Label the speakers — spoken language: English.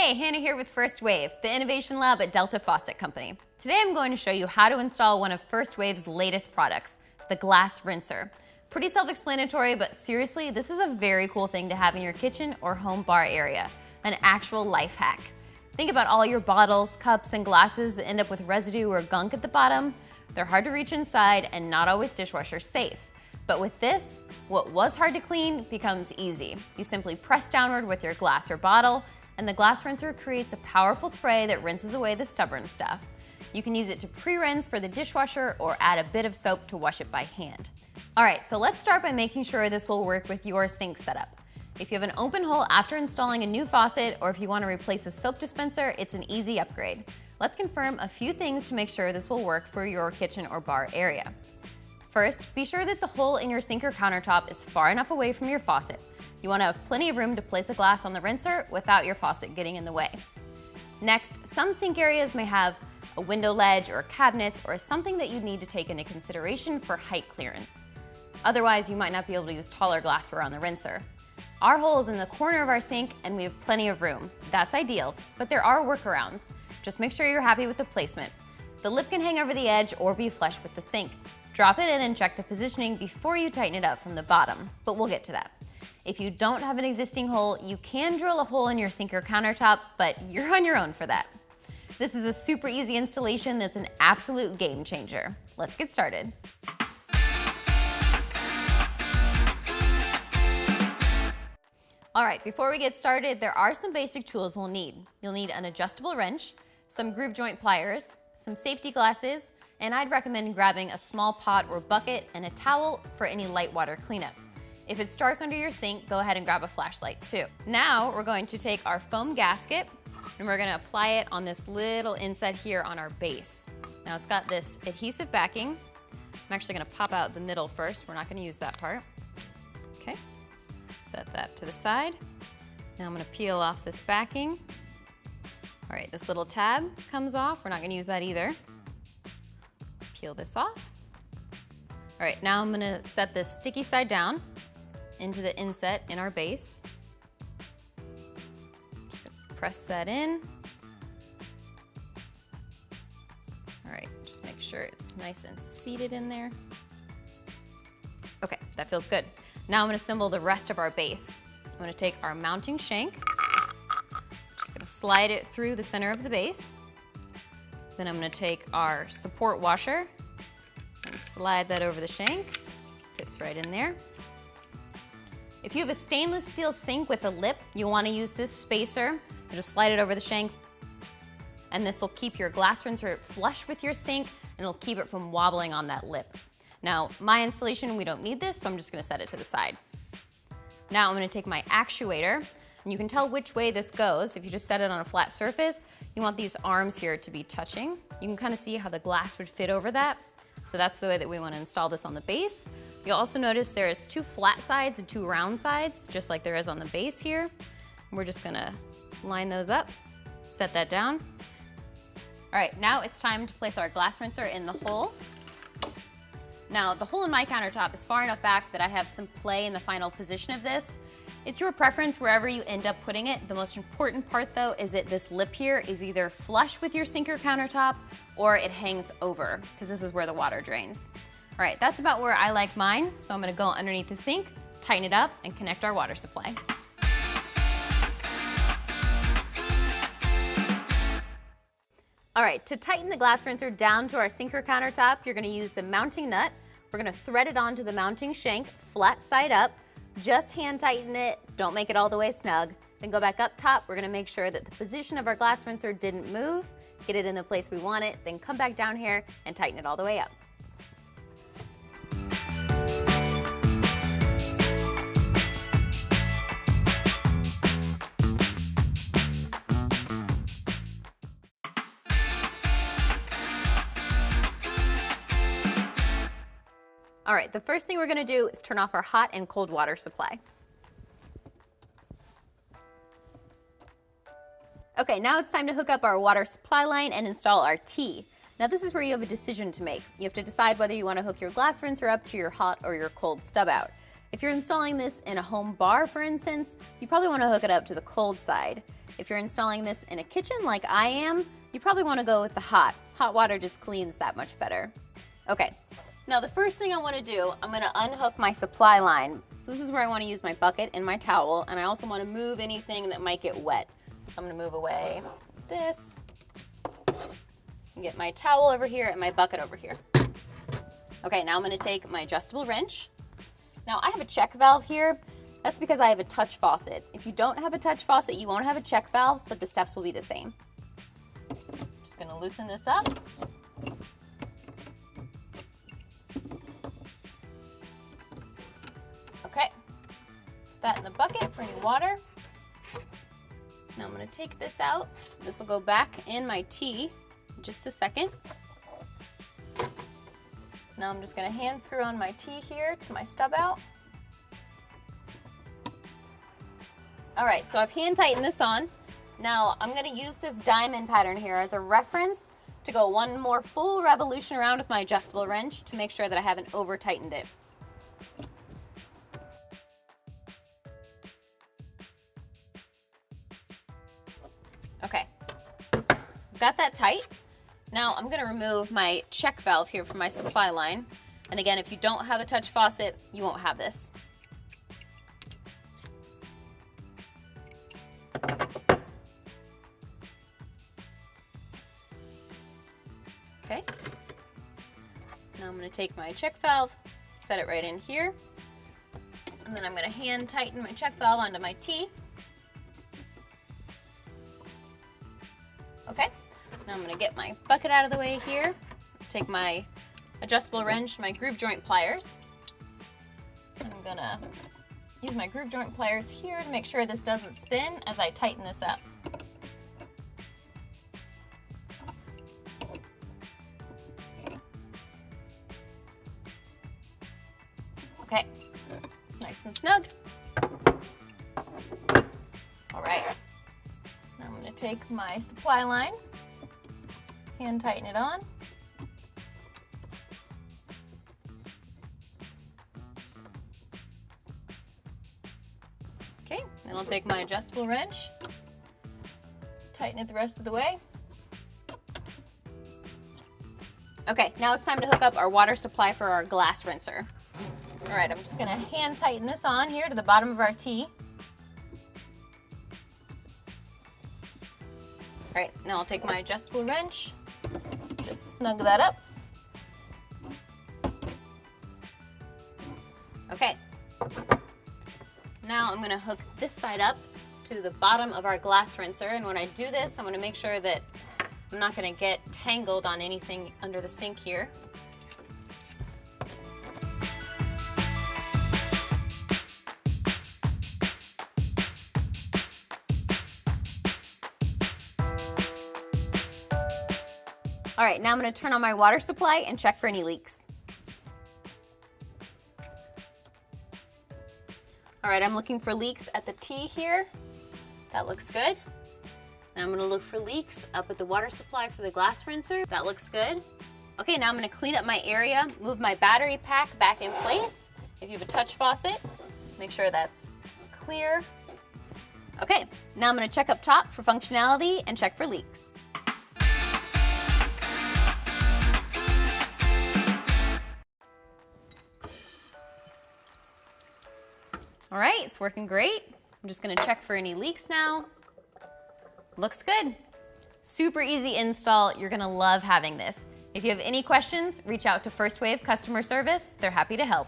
Speaker 1: Hey, Hannah here with First Wave, the innovation lab at Delta Faucet Company. Today I'm going to show you how to install one of First Wave's latest products, the glass rinser. Pretty self-explanatory, but seriously, this is a very cool thing to have in your kitchen or home bar area, an actual life hack. Think about all your bottles, cups, and glasses that end up with residue or gunk at the bottom. They're hard to reach inside and not always dishwasher safe. But with this, what was hard to clean becomes easy. You simply press downward with your glass or bottle, and the glass rinser creates a powerful spray that rinses away the stubborn stuff. You can use it to pre-rinse for the dishwasher or add a bit of soap to wash it by hand. All right, so let's start by making sure this will work with your sink setup. If you have an open hole after installing a new faucet, or if you want to replace a soap dispenser, it's an easy upgrade. Let's confirm a few things to make sure this will work for your kitchen or bar area. First, be sure that the hole in your sink or countertop is far enough away from your faucet. You want to have plenty of room to place a glass on the rinser without your faucet getting in the way. Next, some sink areas may have a window ledge or cabinets or something that you need to take into consideration for height clearance. Otherwise, you might not be able to use taller glassware on the rinser. Our hole is in the corner of our sink and we have plenty of room. That's ideal, but there are workarounds. Just make sure you're happy with the placement. The lip can hang over the edge or be flush with the sink. Drop it in and check the positioning before you tighten it up from the bottom, but we'll get to that. If you don't have an existing hole, you can drill a hole in your sink or countertop, but you're on your own for that. This is a super easy installation that's an absolute game changer. Let's get started. All right, before we get started, there are some basic tools we'll need. You'll need an adjustable wrench, some groove joint pliers, some safety glasses, and I'd recommend grabbing a small pot or bucket and a towel for any light water cleanup. If it's dark under your sink, go ahead and grab a flashlight too. Now we're going to take our foam gasket and we're gonna apply it on this little inset here on our base. Now it's got this adhesive backing. I'm actually gonna pop out the middle first. We're not gonna use that part. Okay, set that to the side. Now I'm gonna peel off this backing. All right, this little tab comes off. We're not gonna use that either. Peel this off. All right, now I'm gonna set this sticky side down into the inset in our base. Just gonna press that in. All right, just make sure it's nice and seated in there. Okay, that feels good. Now I'm gonna assemble the rest of our base. I'm gonna take our mounting shank, just gonna slide it through the center of the base. Then I'm gonna take our support washer and slide that over the shank. Fits right in there. If you have a stainless steel sink with a lip, you'll wanna use this spacer. Just slide it over the shank, and this will keep your glass rinser flush with your sink, and it'll keep it from wobbling on that lip. Now, my installation, we don't need this, so I'm just gonna set it to the side. Now I'm gonna take my actuator, and you can tell which way this goes. If you just set it on a flat surface, you want these arms here to be touching. You can kind of see how the glass would fit over that. So that's the way that we want to install this on the base. You'll also notice there's two flat sides and two round sides, just like there is on the base here. We're just gonna line those up, set that down. All right, now it's time to place our glass rinser in the hole. Now, the hole in my countertop is far enough back that I have some play in the final position of this. It's your preference wherever you end up putting it. The most important part though is that this lip here is either flush with your sink or countertop or it hangs over, because this is where the water drains. All right, that's about where I like mine. So I'm gonna go underneath the sink, tighten it up, and connect our water supply. All right, to tighten the glass rinser down to our sink or countertop, you're gonna use the mounting nut. We're gonna thread it onto the mounting shank, flat side up. Just hand tighten it, don't make it all the way snug. Then go back up top. We're gonna make sure that the position of our glass rinser didn't move, get it in the place we want it, then come back down here and tighten it all the way up. All right, the first thing we're gonna do is turn off our hot and cold water supply. Okay, now it's time to hook up our water supply line and install our T. Now this is where you have a decision to make. You have to decide whether you wanna hook your glass rinser up to your hot or your cold stub out. If you're installing this in a home bar, for instance, you probably want to hook it up to the cold side. If you're installing this in a kitchen like I am, you probably want to go with the hot. Hot water just cleans that much better. Okay, now the first thing I want to do, I'm going to unhook my supply line. So this is where I want to use my bucket and my towel, and I also want to move anything that might get wet. So I'm going to move away this, and get my towel over here and my bucket over here. Okay, now I'm going to take my adjustable wrench. Now I have a check valve here. That's because I have a touch faucet. If you don't have a touch faucet, you won't have a check valve, but the steps will be the same. Just gonna loosen this up. Okay, put that in the bucket for any water. Now I'm gonna take this out. This will go back in my tea in just a second. Now I'm just gonna hand screw on my tea here to my stub out. All right, so I've hand tightened this on. Now I'm gonna use this diamond pattern here as a reference to go one more full revolution around with my adjustable wrench to make sure that I haven't over tightened it. Okay, got that tight. Now I'm gonna remove my check valve here from my supply line. And again, if you don't have a touch faucet, you won't have this. Okay, now I'm going to take my check valve, set it right in here, and then I'm going to hand tighten my check valve onto my T. Okay, now I'm going to get my bucket out of the way here, take my adjustable wrench, my groove joint pliers. I'm going to use my groove joint pliers here to make sure this doesn't spin as I tighten this up. Okay, it's nice and snug. All right, now I'm going to take my supply line, hand tighten it on. Okay, then I'll take my adjustable wrench, tighten it the rest of the way. Okay, now it's time to hook up our water supply for our glass rinser. All right, I'm just gonna hand tighten this on here to the bottom of our T. All right, now I'll take my adjustable wrench, just snug that up. Okay, now I'm gonna hook this side up to the bottom of our glass rinser, and when I do this, I'm gonna make sure that I'm not gonna get tangled on anything under the sink here. All right, now I'm going to turn on my water supply and check for any leaks. All right, I'm looking for leaks at the T here. That looks good. Now I'm going to look for leaks up at the water supply for the glass rinser. That looks good. Okay, now I'm going to clean up my area, move my battery pack back in place. If you have a touch faucet, make sure that's clear. Okay, now I'm going to check up top for functionality and check for leaks. All right, it's working great. I'm just gonna check for any leaks now. Looks good. Super easy install. You're gonna love having this. If you have any questions, reach out to First Wave customer service. They're happy to help.